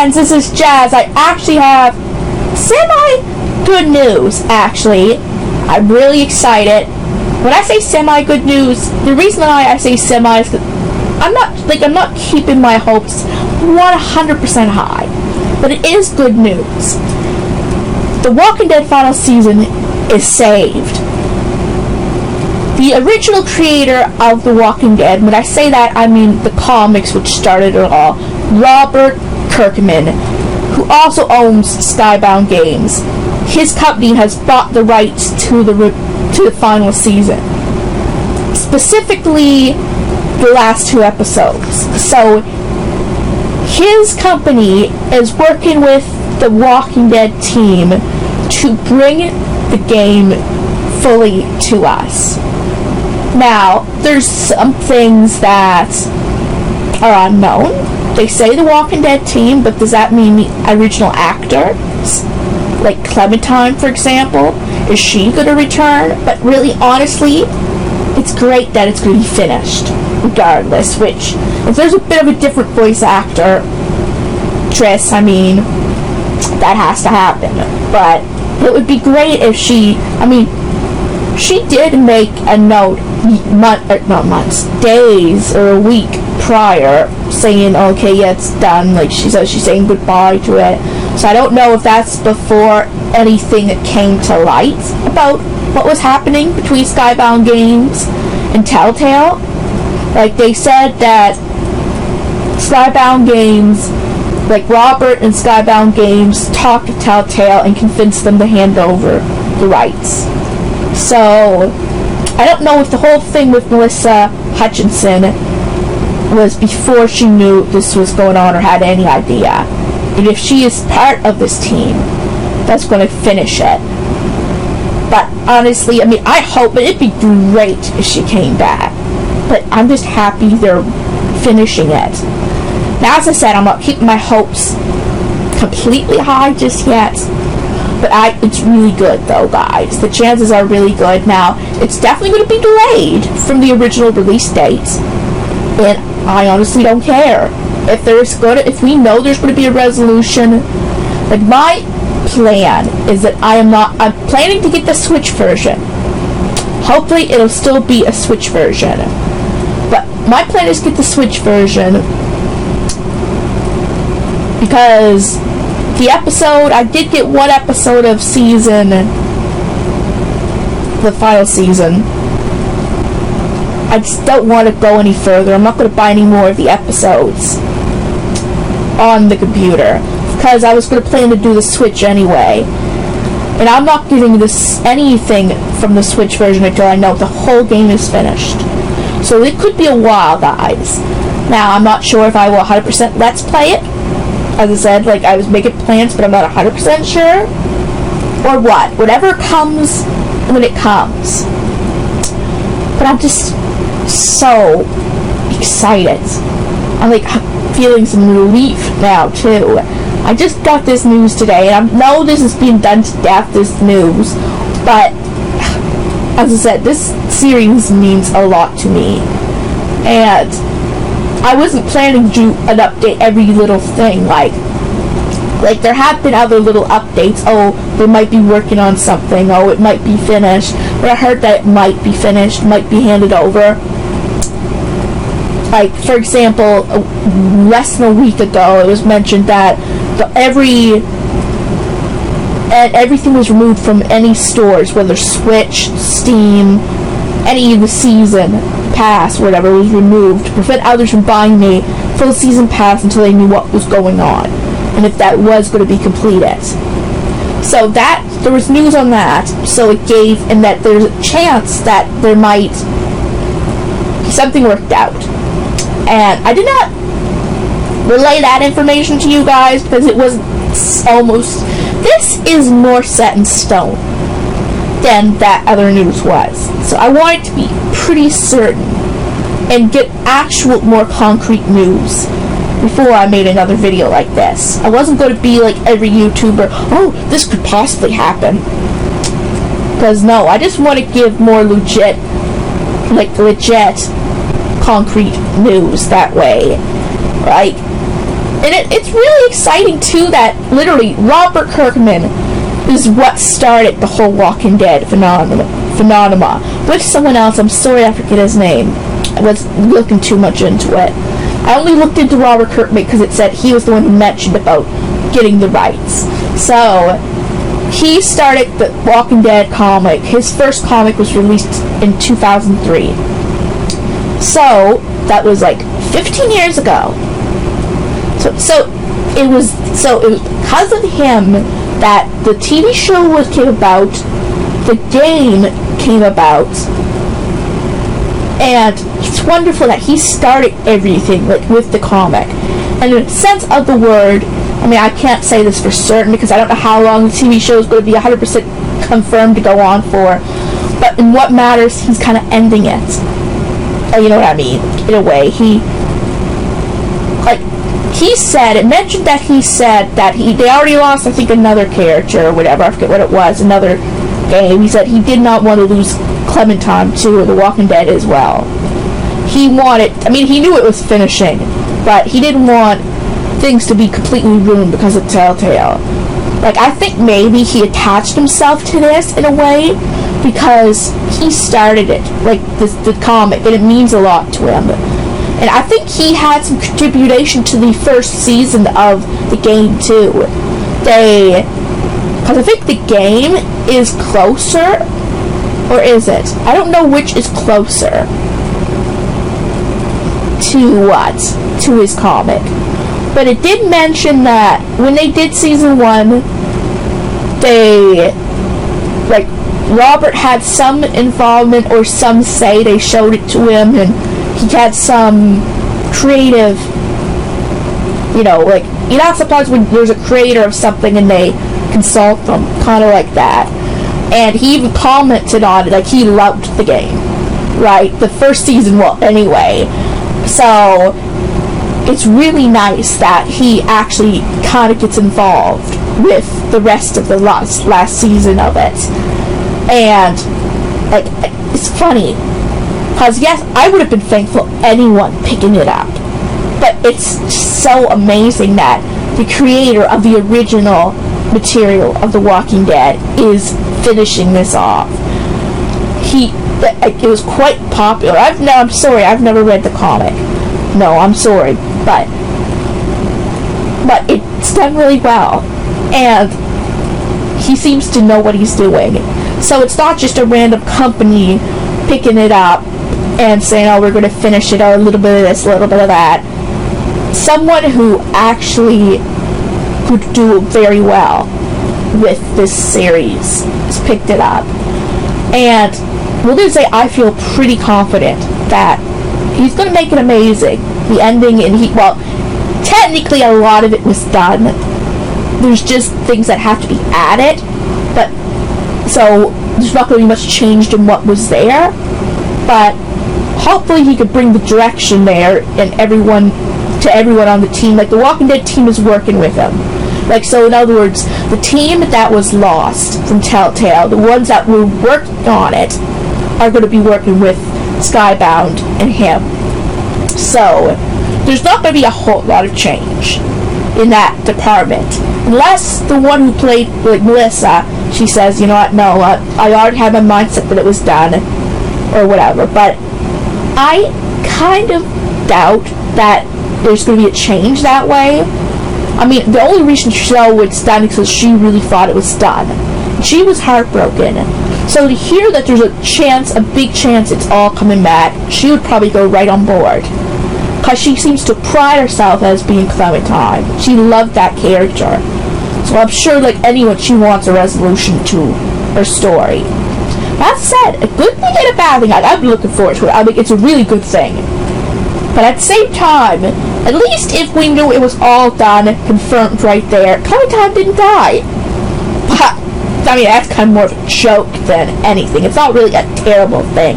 friends, this is Jazz. I actually have semi-good news, actually. I'm really excited. When I say semi-good news, the reason why I say semi is I'm not keeping my hopes 100% high. But it is good news. The Walking Dead final season is saved. The original creator of The Walking Dead, when I say that, I mean the comics which started it all, Robert Kirkman, who also owns Skybound Games. His company has bought the rights to the final season. Specifically, the last 2 episodes. So, his company is working with the Walking Dead team to bring the game fully to us. Now, there's some things that are unknown. They say the Walking Dead team, but does that mean the original actors? Like Clementine, for example? Is she going to return? But really, honestly, it's great that it's going to be finished, regardless, which, if there's a bit of a different voice actor, Triss, I mean, that has to happen. But it would be great if she did make a note, days or a week prior, saying, okay, yeah, it's done. Like, she says she's saying goodbye to it. So I don't know if that's before anything that came to light about what was happening between Skybound Games and Telltale. Like, they said that Skybound Games, like Robert and Skybound Games, talked to Telltale and convinced them to hand over the rights. So, I don't know if the whole thing with Melissa Hutchinson was before she knew this was going on or had any idea. And if she is part of this team that's going to finish it. But honestly, I mean, I hope it'd be great if she came back. But I'm just happy they're finishing it. Now, as I said, I'm not keeping my hopes completely high just yet. But it's really good, though, guys. The chances are really good. Now, it's definitely going to be delayed from the original release date. And I honestly don't care. If we know there's going to be a resolution, like, my plan is that I'm planning to get the Switch version. Hopefully, it'll still be a Switch version. But my plan is to get the Switch version because I did get 1 episode of the final season. I just don't want to go any further. I'm not going to buy any more of the episodes on the computer because I was going to plan to do the Switch anyway. And I'm not getting anything from the Switch version until I know the whole game is finished. So it could be a while, guys. Now, I'm not sure if I will 100% Let's Play it. As I said, like, I was making plans, but I'm not 100% sure. Or what. Whatever comes when it comes. But I'm just so excited. I'm, like, feeling some relief now, too. I just got this news today, and I know this is being done to death, this news. But, as I said, this series means a lot to me. And I wasn't planning to do an update every little thing, like there have been other little updates. Oh, they might be working on something. Oh, it might be finished. But I heard that it might be finished, might be handed over. Like, for example, less than a week ago, it was mentioned that everything was removed from any stores, whether Switch, Steam, any of the season pass, whatever, was removed to prevent others from buying the full season pass until they knew what was going on and if that was going to be completed. So there was news on that. So it gave, and that there's a chance that there might be something worked out. And I did not relay that information to you guys because it was this is more set in stone than that other news was. So I wanted to be pretty certain and get actual, more concrete news before I made another video like this. I wasn't going to be like every YouTuber, oh, this could possibly happen. Because no, I just want to give more legit, concrete news that way. Like, And it's really exciting, too, that literally Robert Kirkman is what started the whole Walking Dead phenomena with someone else. I'm sorry I forget his name. I was looking too much into it. I only looked into Robert Kirkman because it said he was the one who mentioned about getting the rights. So, he started the Walking Dead comic. His first comic was released in 2003. So, that was like 15 years ago. So it was because of him that the TV show came about, the game came about, and it's wonderful that he started everything like with the comic. And in a sense of the word, I mean, I can't say this for certain because I don't know how long the TV show is going to be 100% confirmed to go on for, but in what matters, he's kind of ending it. You know what I mean? In a way, he said, it mentioned that he said that they already lost, I think, another character or whatever, I forget what it was, another game. He said he did not want to lose Clementine to The Walking Dead as well. He knew it was finishing, but he didn't want things to be completely ruined because of Telltale. Like, I think maybe he attached himself to this in a way because he started it, like the comic, and it means a lot to him. And I think he had some contribution to the first season of the game, too. Because I think the game is closer, or is it? I don't know which is closer to what? To his comic. But it did mention that when they did season 1, Robert had some involvement, or some say they showed it to him, and he had some creative, sometimes when there's a creator of something and they consult them, kind of like that. And he even commented on it, like he loved the game, right? The first season, well, anyway. So, it's really nice that he actually kind of gets involved with the rest of the last season of it. And, it's funny. Because, yes, I would have been thankful anyone picking it up. But it's so amazing that the creator of the original material of The Walking Dead is finishing this off. It was quite popular. I'm sorry, I've never read the comic. No, I'm sorry. But it's done really well. And he seems to know what he's doing. So it's not just a random company picking it up and saying, oh, we're going to finish it, or a little bit of this, a little bit of that. Someone who actually could do very well with this series has picked it up. And we'll just say I feel pretty confident that he's going to make it amazing. The ending, and technically a lot of it was done. There's just things that have to be added, but so there's not going to be much changed in what was there. But hopefully he could bring the direction there and everyone on the team. Like, the Walking Dead team is working with him. So in other words, the team that was lost from Telltale, the ones that were working on it, are going to be working with Skybound and him. So there's not going to be a whole lot of change in that department. Unless the one who played Melissa, she says, you know what, no, I already had my mindset that it was done, or whatever. But I kind of doubt that there's going to be a change that way. I mean, the only reason it's done is because she really thought it was done. She was heartbroken. So to hear that there's a big chance it's all coming back, she would probably go right on board. Because she seems to pride herself as being Clementine. She loved that character. So I'm sure, anyone, she wants a resolution to her story. That said, a good thing and a bad thing, I'm looking forward to it. I mean, it's a really good thing. But at the same time, at least if we knew it was all done, confirmed right there, Clementine didn't die. But, I mean, that's kind of more of a joke than anything. It's not really a terrible thing.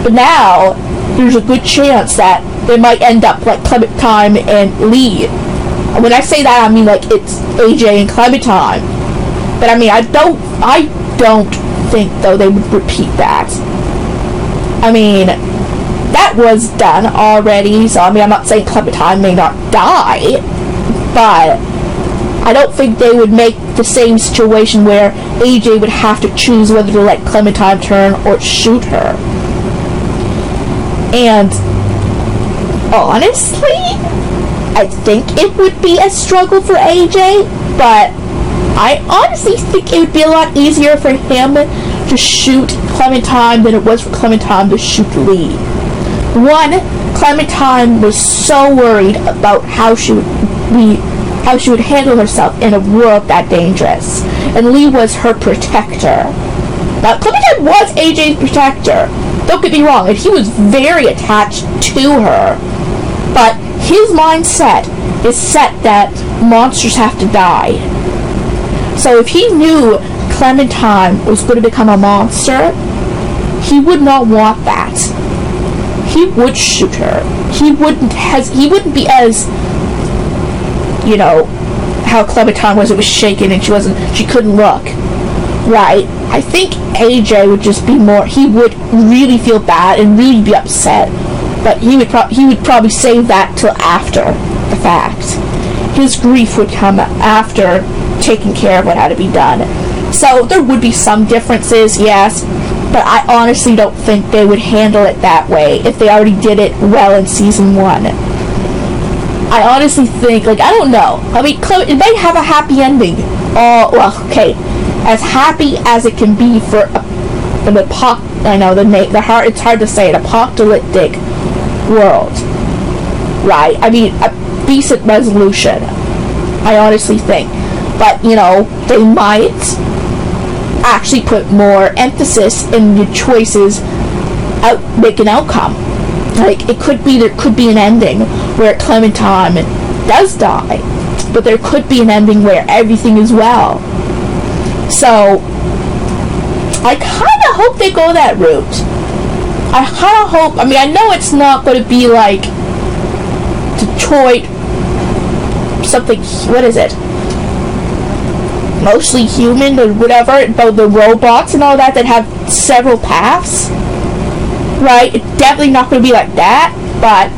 But now, there's a good chance that they might end up like Clementine and Lee. And when I say that, I mean it's AJ and Clementine. But I mean, I don't think, though, they would repeat that. I mean, that was done already, so I mean, I'm not saying Clementine may not die, but I don't think they would make the same situation where AJ would have to choose whether to let Clementine turn or shoot her. And honestly, I think it would be a struggle for AJ, but I honestly think it would be a lot easier for him to shoot Clementine than it was for Clementine to shoot Lee. One, Clementine was so worried about how she would handle herself in a world that dangerous, and Lee was her protector. Now, Clementine was AJ's protector, don't get me wrong, and he was very attached to her, but his mindset is set that monsters have to die. So if he knew Clementine was going to become a monster, he would not want that. He would shoot her. He wouldn't be as, how Clementine was. It was shaken and she couldn't look. Right? I think AJ would just be more. He would really feel bad and really be upset, but he would probably save that till after the fact. His grief would come after taking care of what had to be done. So there would be some differences, yes, but I honestly don't think they would handle it that way if they already did it well in season 1. I honestly think, I don't know. I mean, it might have a happy ending. As happy as it can be for it's hard to say, an apocalyptic world. Right? I mean, a decent resolution, I honestly think. But, they might actually put more emphasis in the choices make an outcome. There could be an ending where Clementine does die, but there could be an ending where everything is well. So I kind of hope they go that route. I kind of hope. I mean, I know it's not going to be like Detroit something. What is it? Mostly human or whatever, about the robots and all that have several paths, right? It's definitely not going to be like that, but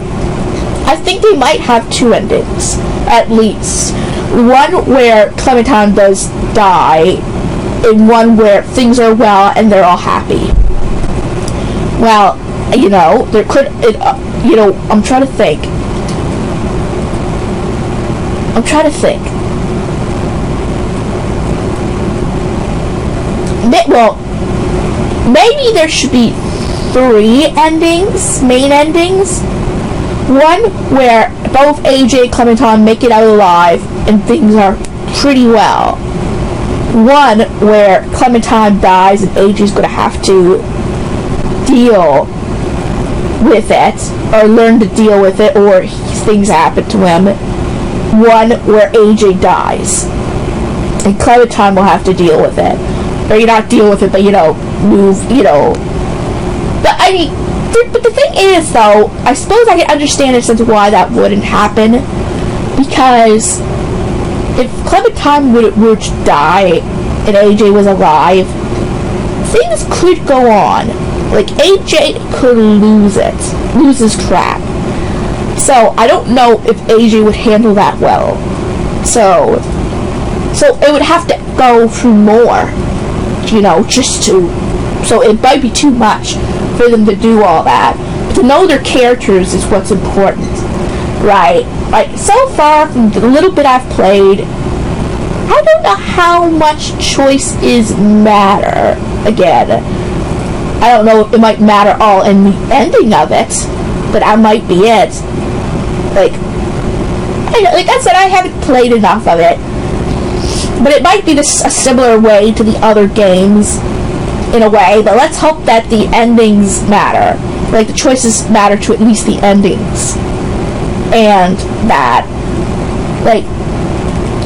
I think they might have 2 endings, at least. One where Clementine does die, and one where things are well and they're all happy. Well, there could, I'm trying to think. Well, maybe there should be 3 endings, main endings. One where both AJ and Clementine make it out alive and things are pretty well. One where Clementine dies and AJ's going to have to deal with it, or learn to deal with it, or things happen to him. One where AJ dies and Clementine will have to deal with it. Or not deal with it, but move, But I mean, but the thing is, though, I suppose I can understand a sense of why that wouldn't happen, because if Clementine were to die and AJ was alive, things could go on. AJ could lose his crap. So I don't know if AJ would handle that well. So it would have to go through more. So it might be too much for them to do all that. But to know their characters is what's important, right? So far, from the little bit I've played, I don't know how much choices matter. Again, I don't know if it might matter all in the ending of it, but that might be it. Like I said, I haven't played enough of it. But it might be a similar way to the other games, in a way. But let's hope that the endings matter. The choices matter to at least the endings. And that,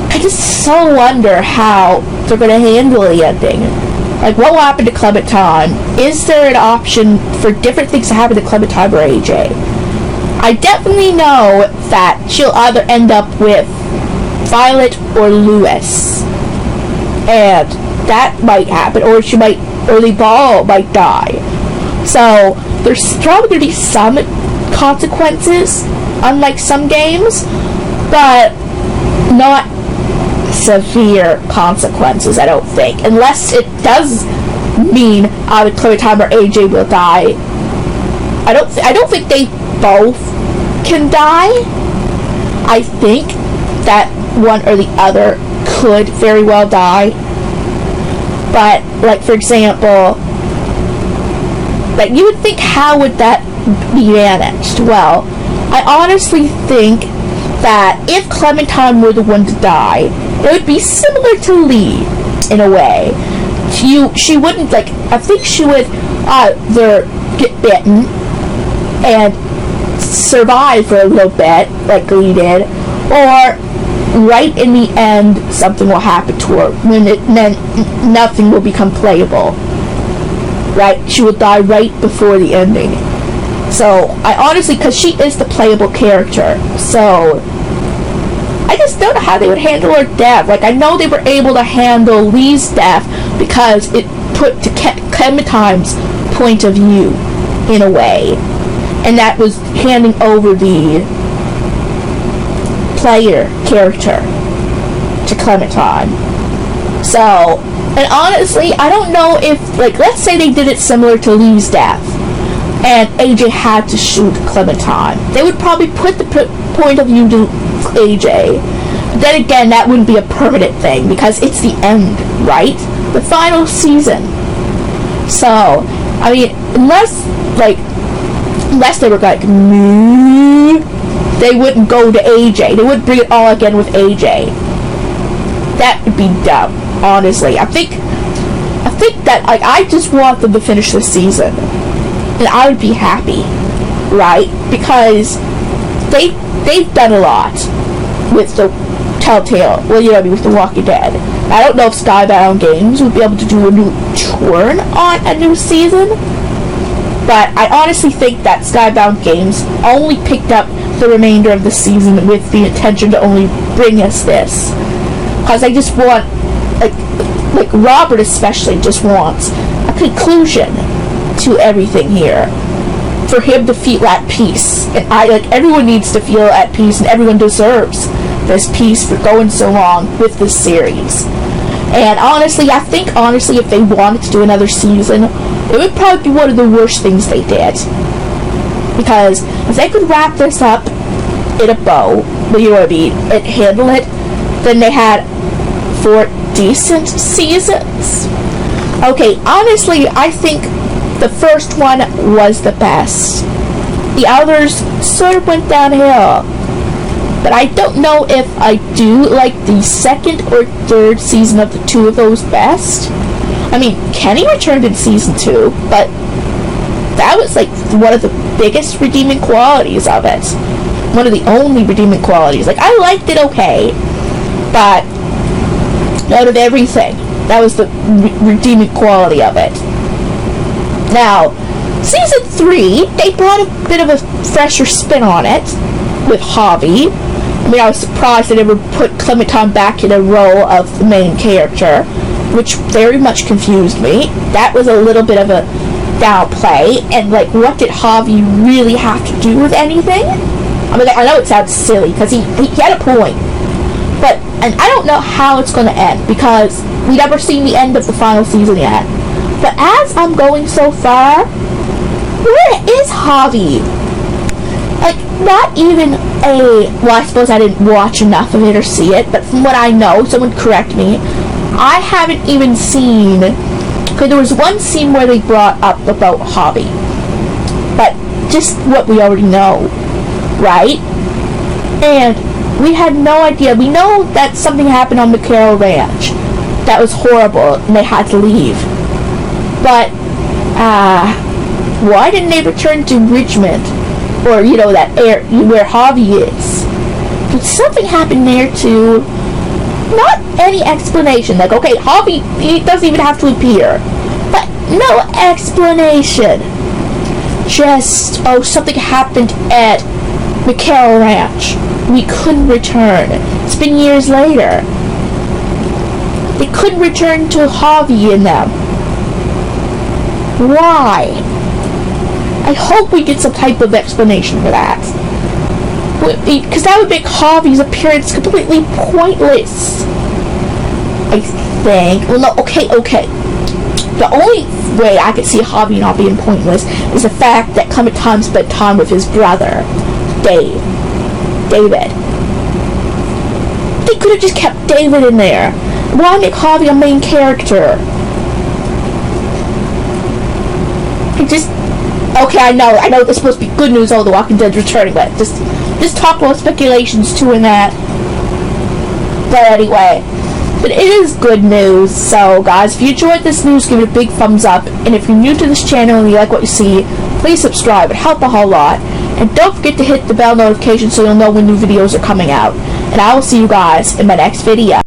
I just so wonder how they're going to handle the ending. What will happen to Clementine? Is there an option for different things to happen to Clementine or AJ? I definitely know that she'll either end up with Violet or Lewis, and that might happen, or the ball might die. So there's probably going to be some consequences, unlike some games, but not severe consequences, I don't think. Unless it does mean out of Clementine or AJ will die. I don't think they both can die. I think that one or the other could very well die. But, like, for example, like, you would think, how would that be managed? Well, I honestly think that if Clementine were the one to die, it would be similar to Lee, in a way. She wouldn't, like, I think she would either get bitten and survive for a little bit, like Lee did, or right in the end, something will happen to her, then nothing will become playable. Right? She will die right before the ending. So, I honestly, because she is the playable character, so I just don't know how they would handle her death. Like, I know they were able to handle Lee's death because it put to Clementine's point of view, in a way. And that was handing over the player character to Clementine. So, and honestly, I don't know if, like, let's say they did it similar to Lee's death, and AJ had to shoot Clementine. They would probably put the point of view to AJ. But then again, that wouldn't be a permanent thing, because it's the end, right? The final season. So, I mean, unless they were like, they wouldn't go to AJ. They wouldn't bring it all again with AJ. That would be dumb, honestly. I think that, like, I just want them to finish the season, and I would be happy, right? Because they've done a lot with the Telltale, well, you know what I mean, with The Walking Dead. I don't know if Skybound Games would be able to do a new turn on a new season, but I honestly think that Skybound Games only picked up the remainder of the season with the intention to only bring us this. Because I just want, like Robert especially just wants a conclusion to everything here. For him to feel at peace. And everyone needs to feel at peace, and everyone deserves this peace for going so long with this series. And honestly, I think if they wanted to do another season, it would probably be one of the worst things they did. Because if they could wrap this up in a bow, you know what I mean, and handle it, then they had 4 decent seasons. Okay, honestly, I think the first one was the best. The others sort of went downhill. But I don't know if I do like the second or third season of the 2 of those best. I mean, Kenny returned in season 2, but that was like one of the biggest redeeming qualities of it. One of the only redeeming qualities. Like, I liked it okay, but out of everything, that was the redeeming quality of it. Now, season 3, they brought a bit of a fresher spin on it with Javi. I mean, I was surprised they never put Clementine back in a role of the main character, which very much confused me. That was a little bit of a downplay, and like, what did Javi really have to do with anything? I mean, I know it sounds silly, because he had a point, but, and I don't know how it's going to end, because we never seen the end of the final season yet. But as I'm going so far, where is Javi? Like, not even well, I suppose I didn't watch enough of it or see it, but from what I know, someone correct me, I haven't even seen, because there was one scene where they brought up about Javi, but just what we already know, right? And we had no idea. We know that something happened on the Carroll Ranch that was horrible, and they had to leave. But, why didn't they return to Richmond? Or, you know, that area where Javi is? Did something happen there too? Not any explanation. Like, okay, Javi, he doesn't even have to appear. But no explanation. Just, oh, something happened at McCarroll Ranch. We couldn't return. It's been years later. They couldn't return to Javi and them. Why? I hope we get some type of explanation for that. Because that would make Javi's appearance completely pointless. I think. Well, no, okay. The only way I could see Javi not being pointless is the fact that come time spent time with his brother, David. They could have just kept David in there. Why make Javi a main character? Okay, I know this is supposed to be good news, The Walking Dead's returning, but just talk about speculations too in that. But anyway, but it is good news. So guys, if you enjoyed this news, give it a big thumbs up, and if you're new to this channel and you like what you see, please subscribe. It'd help a whole lot. And don't forget to hit the bell notification so you'll know when new videos are coming out. And I will see you guys in my next video.